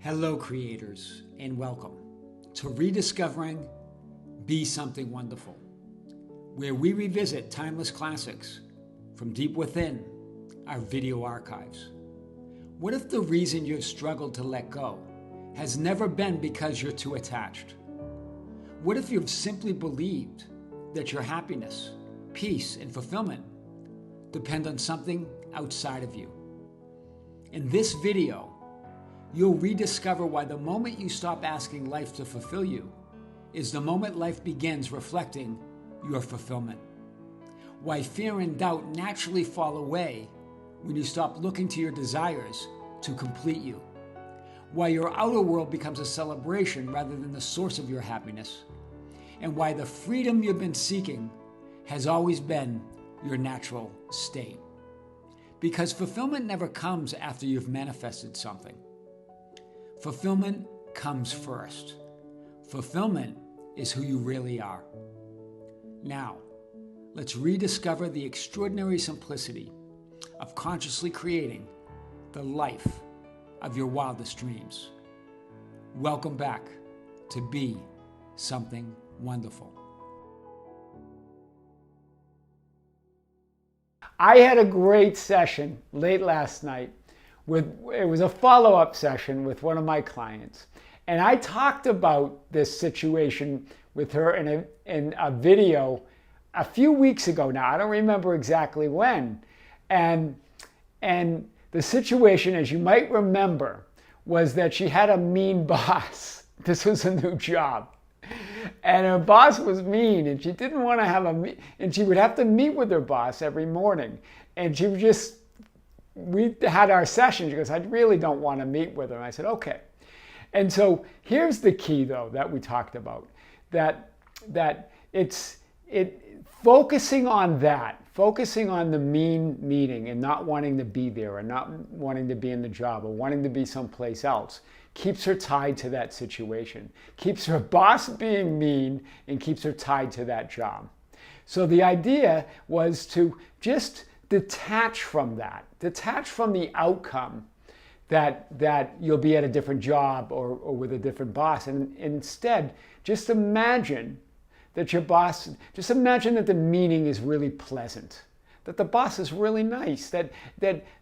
Hello, creators, and welcome to Rediscovering Be Something Wonderful, where we revisit timeless classics from deep within our video archives. What if the reason you've struggled to let go has never been because you're too attached? What if you've simply believed that your happiness, peace, and fulfillment depend on something outside of you? In this video, you'll rediscover why the moment you stop asking life to fulfill you is the moment life begins reflecting your fulfillment. Why fear and doubt naturally fall away when you stop looking to your desires to complete you. Why your outer world becomes a celebration rather than the source of your happiness. And why the freedom you've been seeking has always been your natural state. Because fulfillment never comes after you've manifested something. Fulfillment comes first. Fulfillment is who you really are. Now, let's rediscover the extraordinary simplicity of consciously creating the life of your wildest dreams. Welcome back to Be Something Wonderful. I had a great session late last night. It was a follow-up session with one of my clients. And I talked about this situation with her in a video a few weeks ago now. I don't remember exactly when. And the situation, as you might remember, was that she had a mean boss. This was a new job. And her boss was mean, and she didn't want to have and she would have to meet with her boss every morning. And she would we had our session. She goes, I really don't want to meet with her. And I said, okay. And so here's the key, though, that we talked about, that focusing on the mean meeting and not wanting to be there or not wanting to be in the job or wanting to be someplace else keeps her tied to that situation, keeps her boss being mean, and keeps her tied to that job. So the idea was to just detach from that, detach from the outcome that you'll be at a different job or with a different boss, and instead just imagine that just imagine that the meeting is really pleasant, that the boss is really nice, that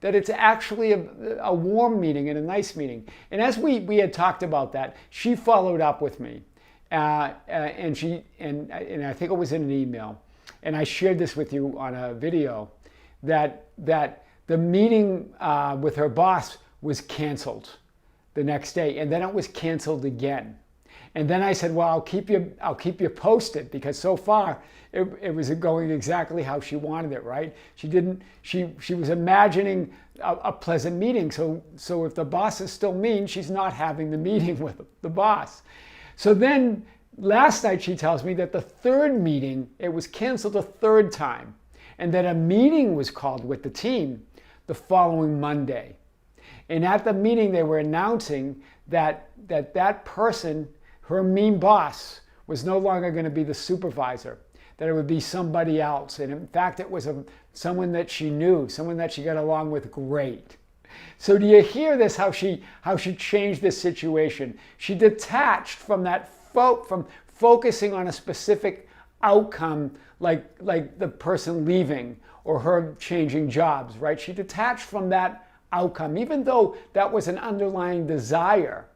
it's actually a warm meeting and a nice meeting. And as we had talked about that, she followed up with me, and I think it was in an email, and I shared this with you on a video, that the meeting with her boss was canceled the next day, and then it was canceled again. And then I said, well, I'll keep you posted, because so far it was going exactly how she wanted it, right? She was imagining a pleasant meeting. So if the boss is still mean, she's not having the meeting with the boss. So then last night she tells me that the third meeting, it was canceled a third time, and that a meeting was called with the team the following Monday. And at the meeting they were announcing that person, her mean boss, was no longer going to be the supervisor, that it would be somebody else. And in fact, it was someone that she knew, someone that she got along with great. So do you hear this, how she changed this situation? She detached from from focusing on a specific outcome, like the person leaving or her changing jobs, right? She detached from that outcome, even though that was an underlying desire.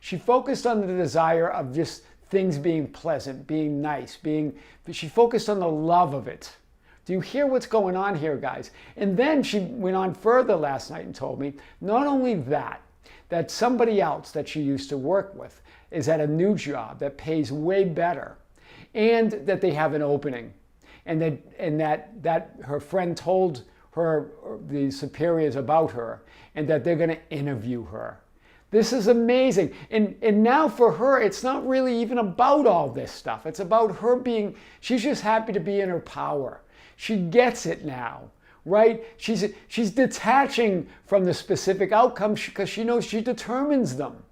She focused on the desire of just things being pleasant, being nice, she focused on the love of it. Do you hear what's going on here, guys? And then she went on further last night and told me, not only that somebody else that she used to work with is at a new job that pays way better, and that they have an opening, and that her friend told her, the superiors, about her, and that they're going to interview her. This is amazing. And now for her, it's not really even about all this stuff. It's about her she's just happy to be in her power. She gets it now, right? She's detaching from the specific outcomes because she knows she determines them.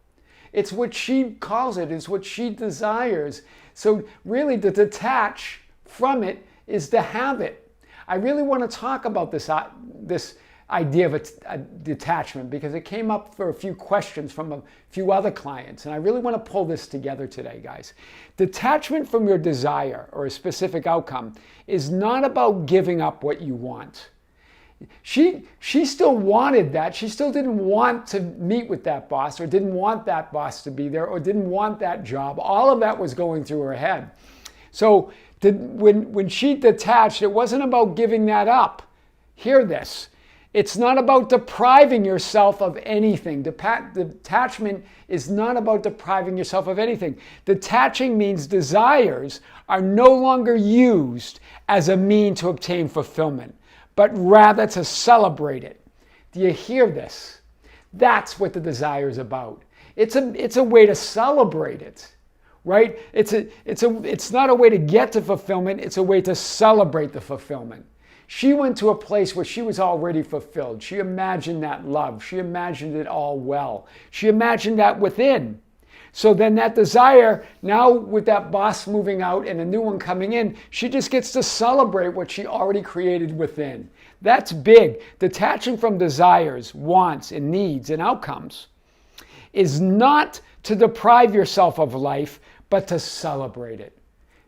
It's what she calls it. It's what she desires. So really, to detach from it is to have it. I really want to talk about this idea of a detachment because it came up for a few questions from a few other clients. And I really want to pull this together today, guys. Detachment from your desire or a specific outcome is not about giving up what you want. She still wanted that. She still didn't want to meet with that boss or didn't want that boss to be there or didn't want that job. All of that was going through her head. So when she detached, it wasn't about giving that up. Hear this. It's not about depriving yourself of anything. Detachment is not about depriving yourself of anything. Detaching means desires are no longer used as a mean to obtain fulfillment, but rather to celebrate it. Do you hear this? That's what the desire is about. It's a way to celebrate it, right? It's not a way to get to fulfillment. It's a way to celebrate the fulfillment. She went to a place where she was already fulfilled. She imagined that love. She imagined it all well. She imagined that within. So then that desire, now with that boss moving out and a new one coming in, she just gets to celebrate what she already created within. That's big. Detaching from desires, wants, and needs and outcomes is not to deprive yourself of life, but to celebrate it.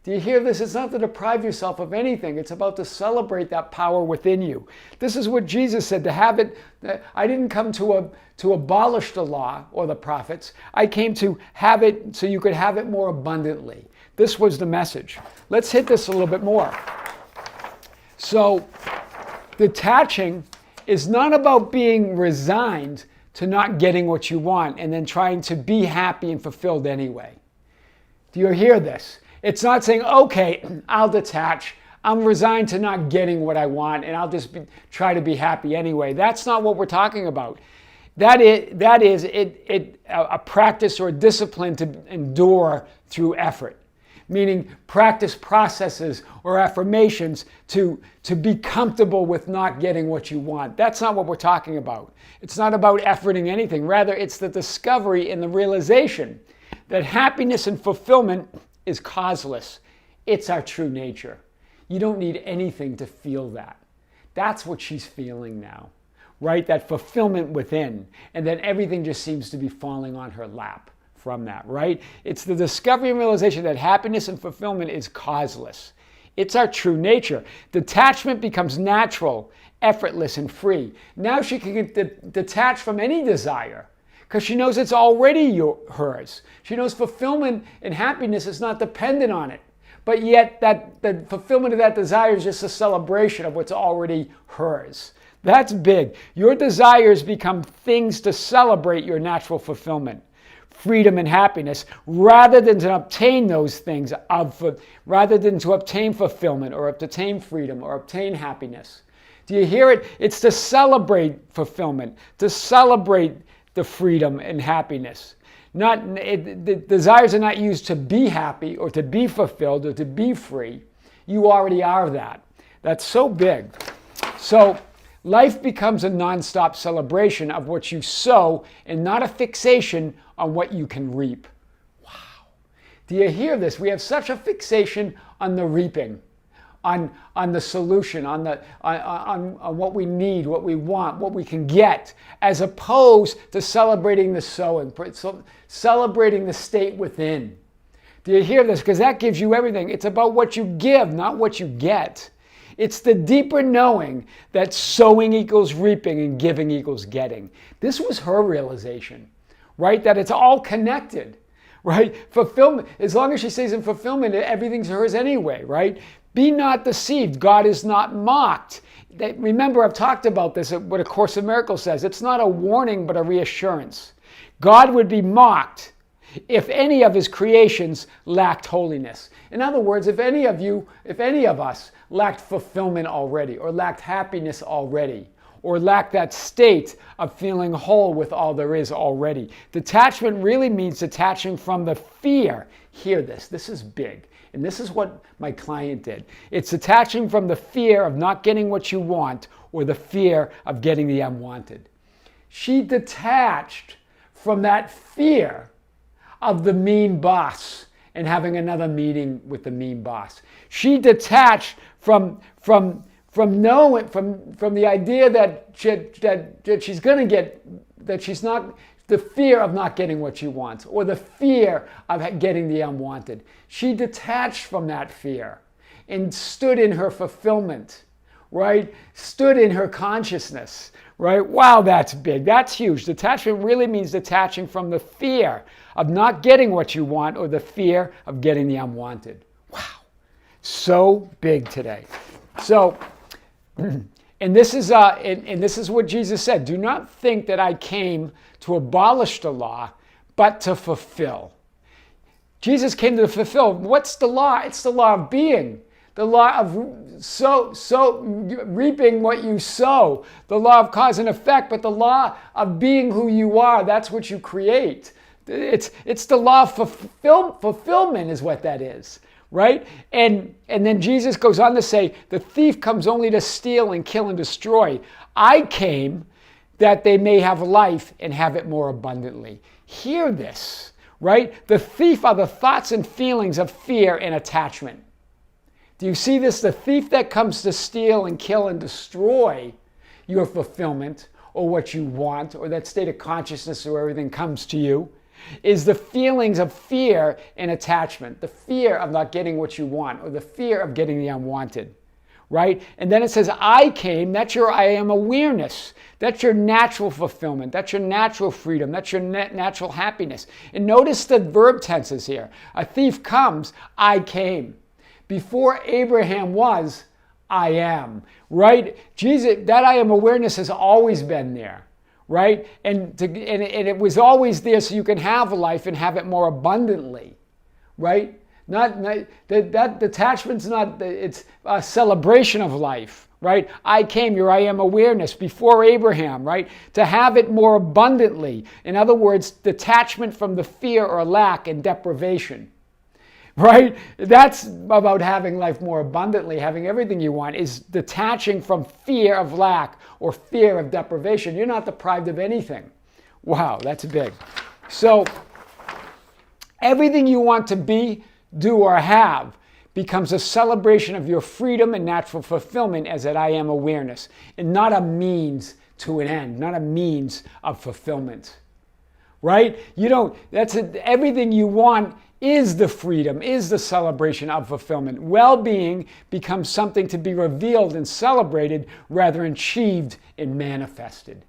Do you hear this? It's not to deprive yourself of anything. It's about to celebrate that power within you. This is what Jesus said, to have it. I didn't come to abolish the law or the prophets. I came to have it so you could have it more abundantly. This was the message. Let's hit this a little bit more. So, detaching is not about being resigned to not getting what you want and then trying to be happy and fulfilled anyway. Do you hear this? It's not saying, okay, I'll detach. I'm resigned to not getting what I want, and I'll just try to be happy anyway. That's not what we're talking about. That is a practice or a discipline to endure through effort, meaning practice processes or affirmations to be comfortable with not getting what you want. That's not what we're talking about. It's not about efforting anything. Rather, it's the discovery and the realization that happiness and fulfillment is causeless. It's our true nature. You don't need anything to feel that. That's what she's feeling now, right? That fulfillment within. And then everything just seems to be falling on her lap from that, right? It's the discovery and realization that happiness and fulfillment is causeless. It's our true nature. Detachment becomes natural, effortless, and free. Now she can get detached from any desire, because she knows it's already hers. She knows fulfillment and happiness is not dependent on it. But yet the fulfillment of that desire is just a celebration of what's already hers. That's big. Your desires become things to celebrate your natural fulfillment, freedom, and happiness, rather than to obtain those things, rather than to obtain fulfillment or obtain freedom or obtain happiness. Do you hear it? It's to celebrate fulfillment, to celebrate the freedom and happiness. The desires are not used to be happy or to be fulfilled or to be free. You already are that. That's so big. So life becomes a nonstop celebration of what you sow and not a fixation on what you can reap. Wow. Do you hear this? We have such a fixation on the reaping, on the solution, on what we need, what we want, what we can get, as opposed to celebrating the sowing, celebrating the state within. Do you hear this? Because that gives you everything. It's about what you give, not what you get. It's the deeper knowing that sowing equals reaping and giving equals getting. This was her realization, right? That it's all connected, right? Fulfillment, as long as she stays in fulfillment, everything's hers anyway, right? Be not deceived. God is not mocked. Remember, I've talked about this, what A Course in Miracles says. It's not a warning, but a reassurance. God would be mocked if any of his creations lacked holiness. In other words, if any of us lacked fulfillment already, or lacked happiness already, or lacked that state of feeling whole with all there is already. Detachment really means detaching from the fear. Hear this. This is big. And this is what my client did. It's detaching from the fear of not getting what you want or the fear of getting the unwanted. She detached from that fear of the mean boss and having another meeting with the mean boss. She detached from from knowing, from the idea that she's going to get, that she's not, the fear of not getting what she wants, or the fear of getting the unwanted. She detached from that fear and stood in her fulfillment, right? Stood in her consciousness, right? Wow, that's big. That's huge. Detachment really means detaching from the fear of not getting what you want or the fear of getting the unwanted. Wow. So big today. So, and this is what Jesus said. Do not think that I came to abolish the law, but to fulfill. Jesus came to fulfill. What's the law? It's the law of being. The law of reaping what you sow. The law of cause and effect, but the law of being who you are. That's what you create. It's the law of fulfillment is what that is. Right? And then Jesus goes on to say, the thief comes only to steal and kill and destroy. I came that they may have life and have it more abundantly. Hear this, right? The thief are the thoughts and feelings of fear and attachment. Do you see this? The thief that comes to steal and kill and destroy your fulfillment or what you want or that state of consciousness where everything comes to you is the feelings of fear and attachment, the fear of not getting what you want or the fear of getting the unwanted, right? And then it says, I came, that's your I am awareness. That's your natural fulfillment. That's your natural freedom. That's your natural happiness. And notice the verb tenses here. A thief comes, I came. Before Abraham was, I am, right? Jesus, that I am awareness has always been there. Right? And it was always there so you can have a life and have it more abundantly. Right? That detachment's not, it's a celebration of life. Right? I came, your I am awareness before Abraham, right? To have it more abundantly. In other words, detachment from the fear or lack and deprivation. Right? That's about having life more abundantly, having everything you want, is detaching from fear of lack or fear of deprivation. You're not deprived of anything. Wow, that's big. So, everything you want to be, do, or have becomes a celebration of your freedom and natural fulfillment as that I am awareness, and not a means to an end, not a means of fulfillment. Right? You don't, everything you want is the freedom, is the celebration of fulfillment. Well-being becomes something to be revealed and celebrated rather than achieved and manifested.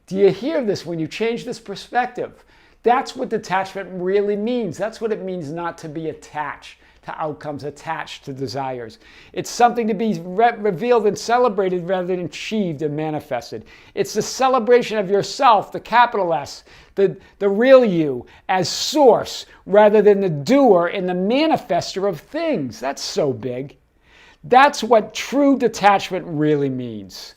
Do you hear this when you change this perspective? That's what detachment really means. That's what it means not to be attached to outcomes, attached to desires. It's something to be revealed and celebrated rather than achieved and manifested. It's the celebration of yourself, the capital S, the real you, as source rather than the doer and the manifester of things. That's so big. That's what true detachment really means.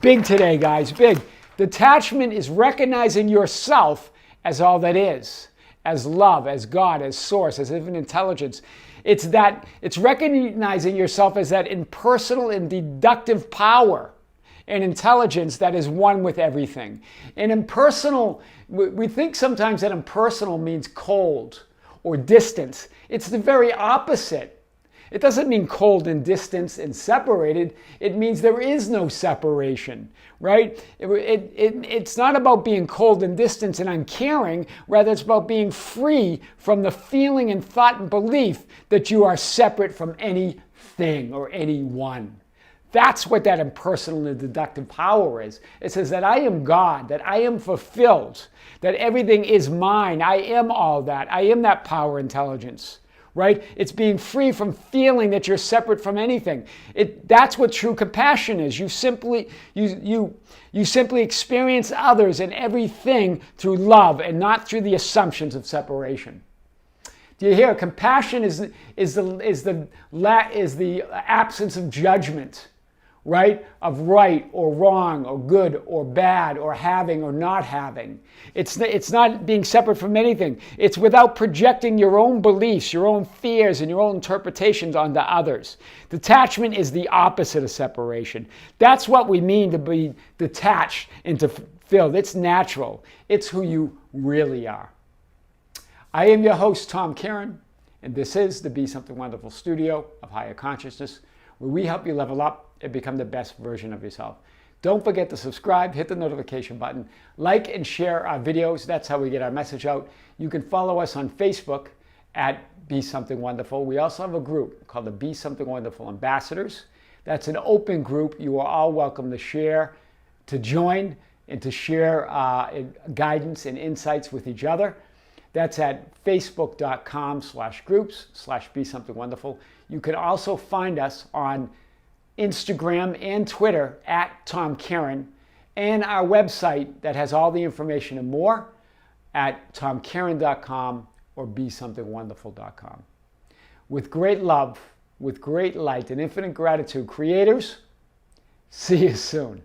Big today, guys, big. Detachment is recognizing yourself as all that is. As love, as God, as source, as infinite intelligence. It's recognizing yourself as that impersonal and deductive power and intelligence that is one with everything. And impersonal, we think sometimes that impersonal means cold or distant. It's the very opposite. It doesn't mean cold and distant and separated. It means there is no separation, right? It's not about being cold and distant and uncaring. Rather, it's about being free from the feeling and thought and belief that you are separate from anything or anyone. That's what that impersonal and deductive power is. It says that I am God, that I am fulfilled, that everything is mine. I am all that. I am that power intelligence. Right? It's being free from feeling that you're separate from anything. That's what true compassion is. You simply experience others and everything through love and not through the assumptions of separation. Do you hear? Compassion is the absence of judgment, right? Of right or wrong or good or bad or having or not having. It's not being separate from anything. It's without projecting your own beliefs, your own fears, and your own interpretations onto others. Detachment is the opposite of separation. That's what we mean to be detached and to fulfilled. It's natural. It's who you really are. I am your host, Tom Kearin, and this is the Be Something Wonderful studio of higher consciousness, where we help you level up and become the best version of yourself. Don't forget to subscribe, hit the notification button, like and share our videos. That's how we get our message out. You can follow us on Facebook at Be Something Wonderful. We also have a group called the Be Something Wonderful Ambassadors. That's an open group. You are all welcome to share, to join, and to share guidance and insights with each other. That's at facebook.com/groups/Be Something Wonderful. You can also find us on Instagram and Twitter at Tom Kearin, and our website that has all the information and more at tomkearin.com or besomethingwonderful.com. With great love, with great light and infinite gratitude, creators, see you soon.